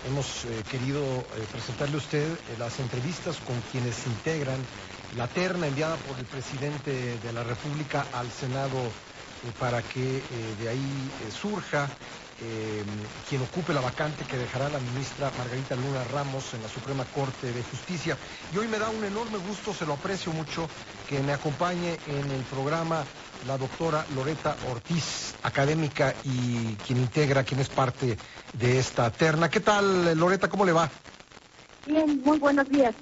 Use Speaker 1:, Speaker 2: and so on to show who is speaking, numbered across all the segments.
Speaker 1: hemos querido presentarle a usted las entrevistas con quienes integran la terna enviada por el presidente de la República al Senado para que de ahí surja quien ocupe la vacante que dejará la ministra Margarita Luna Ramos en la Suprema Corte de Justicia. Y hoy me da un enorme gusto, se lo aprecio mucho, que me acompañe en el programa la doctora Loretta Ortiz, académica y quien es parte de esta terna. ¿Qué tal, Loretta? ¿Cómo le va?
Speaker 2: Bien, muy buenos días.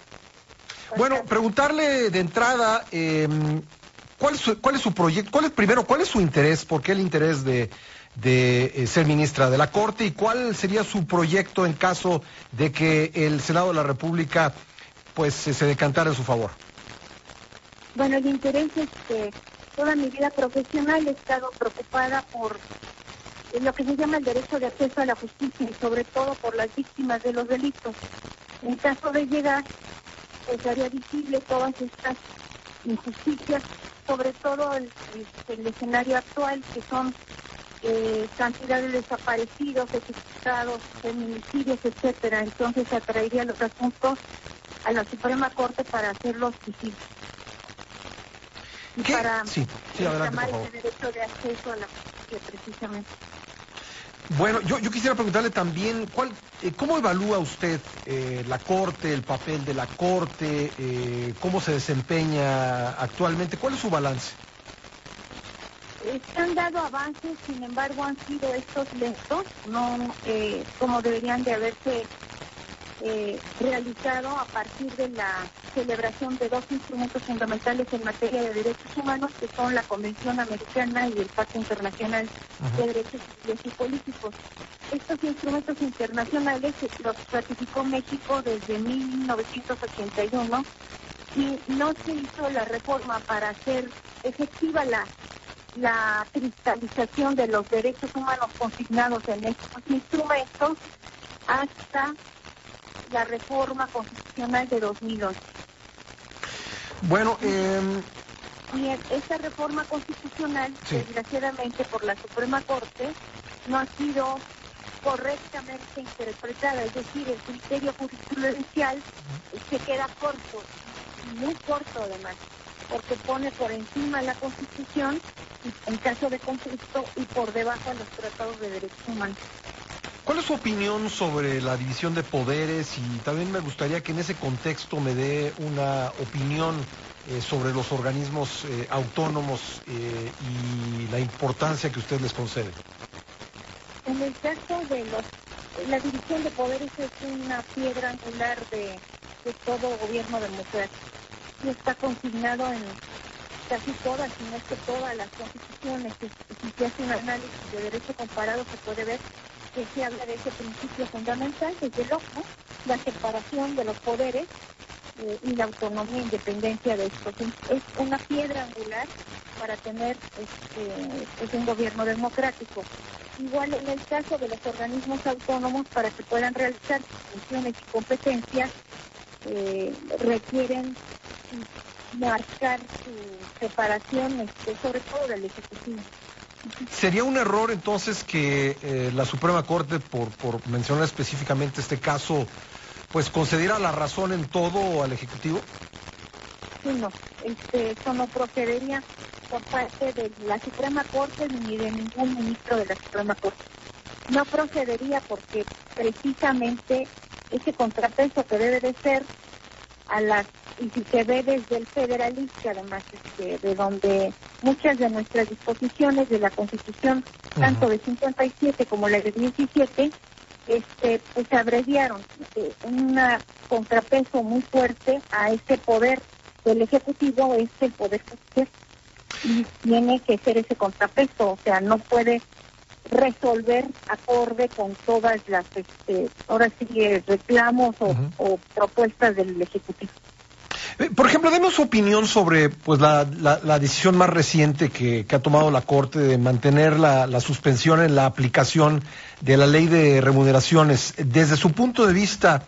Speaker 1: Bueno, preguntarle de entrada, ¿cuál es su proyecto? ¿Cuál es su interés? ¿Por qué el interés de ser ministra de la Corte? ¿Y cuál sería su proyecto en caso de que el Senado de la República pues se decantara en su favor?
Speaker 2: Bueno, el interés es que toda mi vida profesional he estado preocupada por lo que se llama el derecho de acceso a la justicia y sobre todo por las víctimas de los delitos. En caso de llegar, pues haría visible todas estas injusticias, sobre todo el escenario actual, que son cantidad de desaparecidos, ejecutados, feminicidios, etcétera. Entonces atraería los asuntos a la Suprema Corte para hacerlos visibles. Y
Speaker 1: ¿qué?
Speaker 2: Para
Speaker 1: sí, adelante, por favor.
Speaker 2: el derecho de acceso a la justicia, precisamente.
Speaker 1: Bueno, yo quisiera preguntarle también, ¿cómo evalúa usted la Corte, el papel de la Corte, cómo se desempeña actualmente? ¿Cuál es su balance?
Speaker 2: Se han dado avances, sin embargo han sido estos lentos, no como deberían de haberse realizado a partir de la celebración de dos instrumentos fundamentales en materia de derechos humanos, que son la Convención Americana y el Pacto Internacional de Derechos Civiles y Políticos. Estos instrumentos internacionales los ratificó México desde 1981 y no se hizo la reforma para hacer efectiva la cristalización de los derechos humanos consignados en estos instrumentos hasta la reforma constitucional de 2011.
Speaker 1: Bueno,
Speaker 2: y esta reforma constitucional, sí, desgraciadamente por la Suprema Corte, no ha sido correctamente interpretada, es decir, el criterio jurisprudencial se queda corto, muy corto además, porque pone por encima la Constitución en caso de conflicto y por debajo de los tratados de derechos humanos.
Speaker 1: ¿Cuál es su opinión sobre la división de poderes? Y también me gustaría que en ese contexto me dé una opinión sobre los organismos autónomos y la importancia que usted les concede.
Speaker 2: En el caso de la división de poderes es una piedra angular de todo gobierno democrático. Y está consignado en casi todas, si no es que todas las constituciones. Si se hace un análisis de derecho comparado, se puede ver que se habla de ese principio fundamental, desde luego, la separación de los poderes y la autonomía e independencia de estos. Es una piedra angular para tener un gobierno democrático. Igual en el caso de los organismos autónomos, para que puedan realizar sus funciones y competencias, requieren marcar su separación, sobre todo del Ejecutivo.
Speaker 1: ¿Sería un error entonces que la Suprema Corte, por mencionar específicamente este caso, pues concediera la razón en todo al Ejecutivo?
Speaker 2: Sí, no, eso no procedería por parte de la Suprema Corte ni de ningún ministro de la Suprema Corte. No procedería porque precisamente ese contrapeso que debe de ser y si se ve desde el federalismo, además de donde muchas de nuestras disposiciones de la Constitución, tanto de 57 como la de 17, pues abreviaron un contrapeso muy fuerte a ese poder del Ejecutivo, es el poder judicial, y tiene que ser ese contrapeso, o sea, no puede resolver acorde con todas las ahora sí reclamos o propuestas del Ejecutivo.
Speaker 1: Por ejemplo, demos su opinión sobre pues la decisión más reciente que ha tomado la Corte de mantener la suspensión en la aplicación de la ley de remuneraciones. Desde su punto de vista,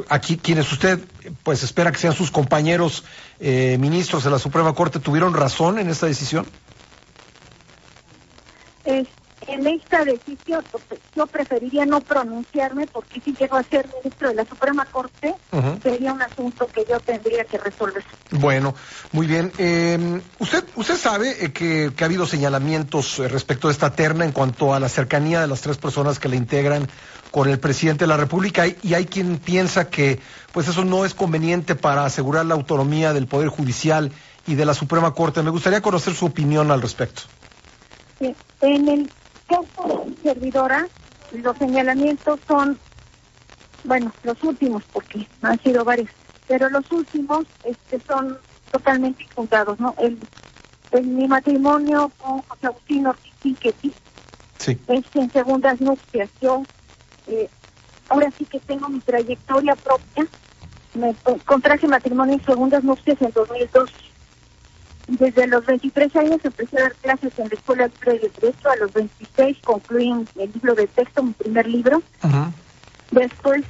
Speaker 1: aquí quienes usted pues espera que sean sus compañeros ministros de la Suprema Corte, ¿tuvieron razón en esta decisión?
Speaker 2: en esta decisión yo preferiría no pronunciarme, porque si llego a ser ministro de la Suprema Corte, sería un asunto que yo tendría que resolver.
Speaker 1: Bueno, muy bien. Usted sabe que ha habido señalamientos respecto de esta terna en cuanto a la cercanía de las tres personas que la integran con el presidente de la República, y hay quien piensa que pues eso no es conveniente para asegurar la autonomía del Poder Judicial y de la Suprema Corte. Me gustaría conocer su opinión al respecto.
Speaker 2: Sí, en el caso de servidora, los señalamientos son, bueno, los últimos, porque han sido varios, pero los últimos son totalmente infundados, ¿no? Mi matrimonio con José Agustín Ortiz Pinchetti es en segundas nupcias. Yo ahora sí que tengo mi trayectoria propia. Me contraje matrimonio en segundas nupcias en 2002. Desde los 23 años empecé a dar clases en la Escuela Libre de Derecho. A los 26 concluí el libro de texto, mi primer libro. Después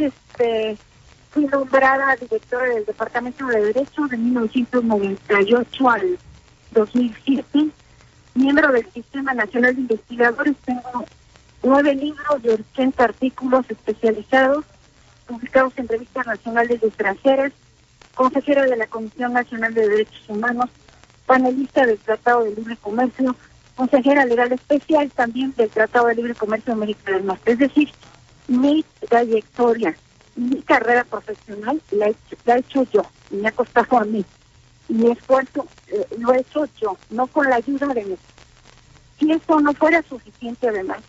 Speaker 2: fui nombrada directora del Departamento de Derecho de 1998 al 2007. Miembro del Sistema Nacional de Investigadores. Tengo 9 libros de 80 artículos especializados publicados en revistas nacionales y extranjeras. Consejera de la Comisión Nacional de Derechos Humanos, panelista del Tratado de Libre Comercio, consejera legal especial también del Tratado de Libre Comercio de América del Norte. Es decir, mi trayectoria, mi carrera profesional la he hecho yo, y me ha costado a mí. Y mi esfuerzo lo he hecho yo, no con la ayuda de mí. Si eso no fuera suficiente, además,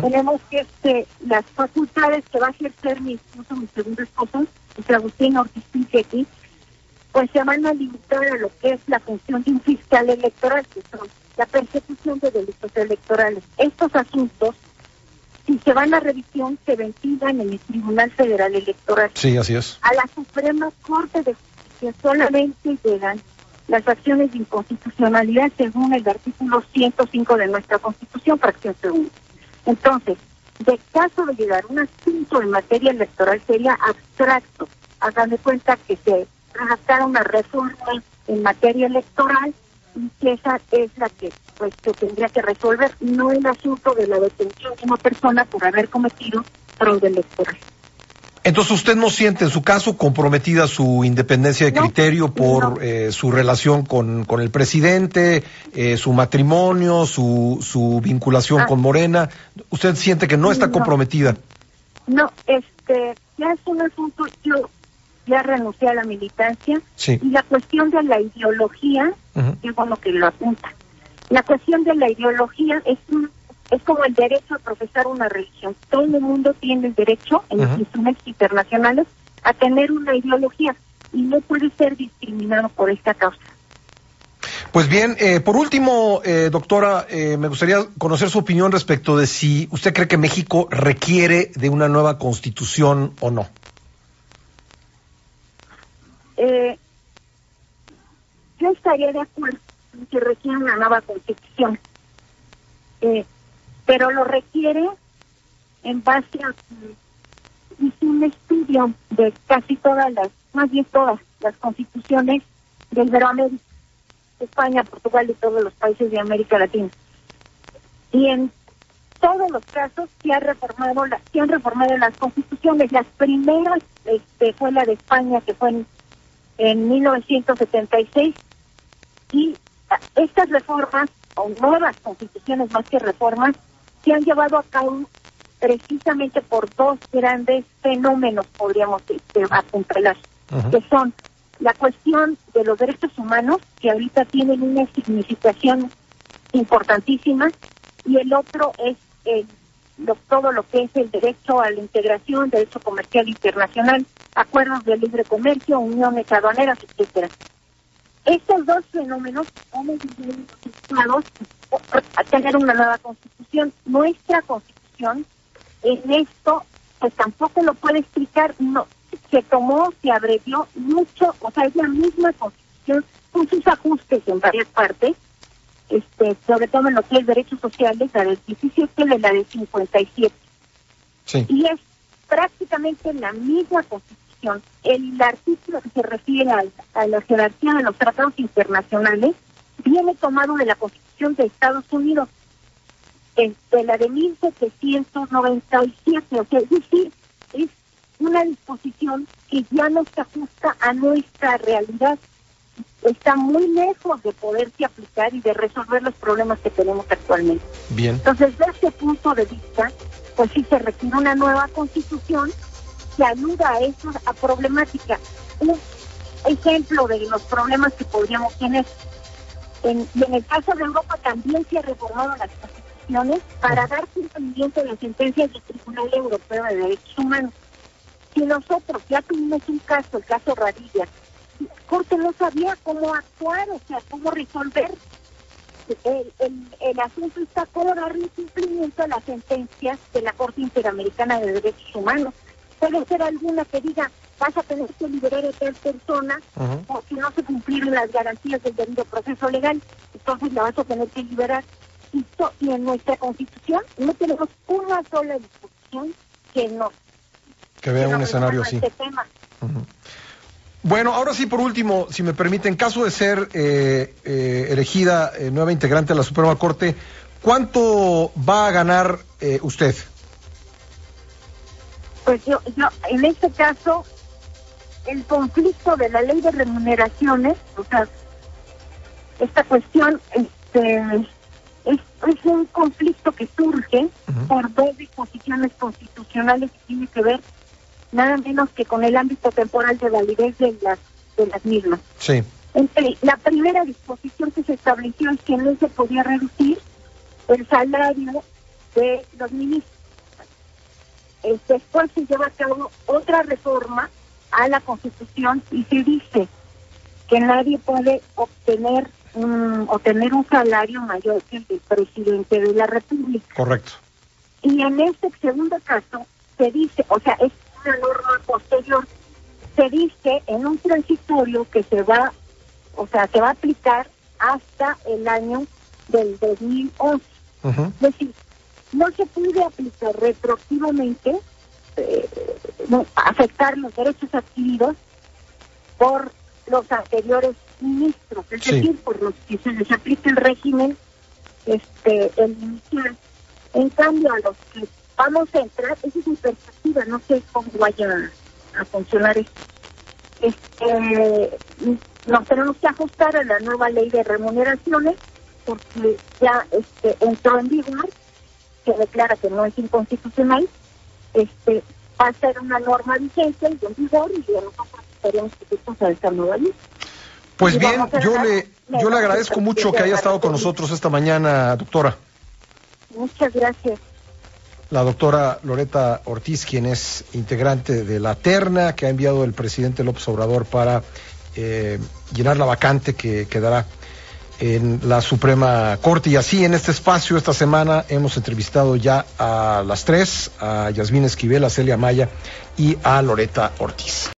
Speaker 2: tenemos que las facultades que va a ejercer mi segundo esposo, José Agustín Ortiz Pinchetti, pues se van a limitar a lo que es la función de un fiscal electoral, que son la persecución de delitos electorales. Estos asuntos, si se van a revisión, se ventilan en el Tribunal Federal Electoral.
Speaker 1: Sí, así es.
Speaker 2: A la Suprema Corte de Justicia solamente llegan las acciones de inconstitucionalidad según el artículo 105 de nuestra Constitución, fracción segunda. Entonces, de caso de llegar un asunto en materia electoral sería abstracto. Hagan de cuenta que se redactara una reforma en materia electoral y que esa es la que se tendría que resolver, no el asunto de la detención de una persona por haber cometido fraude electoral.
Speaker 1: Entonces, ¿usted no siente en su caso comprometida su independencia de criterio por su relación con el presidente, su matrimonio, su vinculación con Morena? ¿Usted siente que no está comprometida?
Speaker 2: No, ya es un asunto, yo ya renuncié a la militancia, y la cuestión de la ideología, es bueno que lo apunta, la cuestión de la ideología es como el derecho a profesar una religión. Todo el mundo tiene el derecho, en los instrumentos internacionales, a tener una ideología, y no puede ser discriminado por esta causa.
Speaker 1: Pues bien, por último, doctora, me gustaría conocer su opinión respecto de si usted cree que México requiere de una nueva constitución o no.
Speaker 2: Yo estaría de acuerdo en que requiere una nueva constitución, pero lo requiere en base a un estudio de casi más bien todas las constituciones de Iberoamérica, España, Portugal y todos los países de América Latina. Y en todos los casos se han reformado las constituciones. Las primeras fue la de España, que fue en 1976, y estas reformas, o nuevas constituciones más que reformas, se han llevado a cabo precisamente por dos grandes fenómenos, podríamos apuntalar, que son la cuestión de los derechos humanos, que ahorita tienen una significación importantísima, y el otro es todo lo que es el derecho a la integración, derecho comercial internacional, acuerdos de libre comercio, uniones aduaneras, etcétera. Estos dos fenómenos han ayudado a tener una nueva constitución. Nuestra constitución en esto pues tampoco lo puede explicar, no, se abrevió mucho, o sea, es la misma constitución con sus ajustes en varias partes, sobre todo en lo que es derechos sociales, la del 17 y la del 57.
Speaker 1: Sí.
Speaker 2: Y es prácticamente la misma constitución. El artículo que se refiere a la jerarquía de los tratados internacionales viene tomado de la Constitución de Estados Unidos. la de 1797, o sea, es decir, es una disposición que ya no se ajusta a nuestra realidad, está muy lejos de poderse aplicar y de resolver los problemas que tenemos actualmente.
Speaker 1: Bien.
Speaker 2: Entonces, desde ese punto de vista, pues sí se requiere una nueva constitución que ayuda a eso, a problemática. Un ejemplo de los problemas que podríamos tener. En el caso de Europa también se ha reformado las constituciones para dar cumplimiento a las sentencias del Tribunal Europeo de Derechos Humanos. Si nosotros ya tuvimos un caso, el caso Radilla, la Corte no sabía cómo actuar, o sea, cómo resolver. El asunto está por darle cumplimiento a las sentencias de la Corte Interamericana de Derechos Humanos. Puede ser alguna que diga, vas a tener que liberar a tal persona porque no se cumplieron las garantías del debido proceso legal, entonces la vas a tener que liberar. Y en nuestra Constitución no tenemos una sola disposición que vea
Speaker 1: un escenario así.
Speaker 2: Este tema.
Speaker 1: Bueno, ahora sí, por último, si me permite, en caso de ser elegida nueva integrante de la Suprema Corte, ¿cuánto va a ganar usted?
Speaker 2: Pues yo, en este caso, el conflicto de la ley de remuneraciones, o sea, esta cuestión es un conflicto que surge por dos disposiciones constitucionales que tiene que ver nada menos que con el ámbito temporal de validez de las mismas.
Speaker 1: Sí.
Speaker 2: La primera disposición que se estableció es que no se podía reducir el salario de los ministros. Después se lleva a cabo otra reforma a la Constitución y se dice que nadie puede obtener un salario mayor que el del presidente de la República.
Speaker 1: Correcto.
Speaker 2: Y en este segundo caso se dice, o sea, es una norma posterior, se dice en un transitorio que se va a aplicar hasta el año del 2011. Es decir, no se puede aplicar retroactivamente, afectar los derechos adquiridos por los anteriores ministros, es decir, por los que se les aplica el régimen el inicial. En cambio, a los que vamos a entrar, esa es mi perspectiva, no sé cómo vaya a funcionar esto. Nos tenemos que ajustar a la nueva ley de remuneraciones porque ya entró en vigor, que declara que no es inconstitucional, va a ser una norma vigente y en vigor y nosotros esperemos que a esta nueva ley.
Speaker 1: Pues bien, yo le agradezco mucho que haya estado con nosotros esta mañana, doctora.
Speaker 2: Muchas gracias.
Speaker 1: La doctora Loreta Ortiz, quien es integrante de la terna que ha enviado el presidente López Obrador para llenar la vacante que quedará en la Suprema Corte. Y así en este espacio, esta semana, hemos entrevistado ya a las tres, a Yasmín Esquivel, a Celia Maya y a Loreta Ortiz.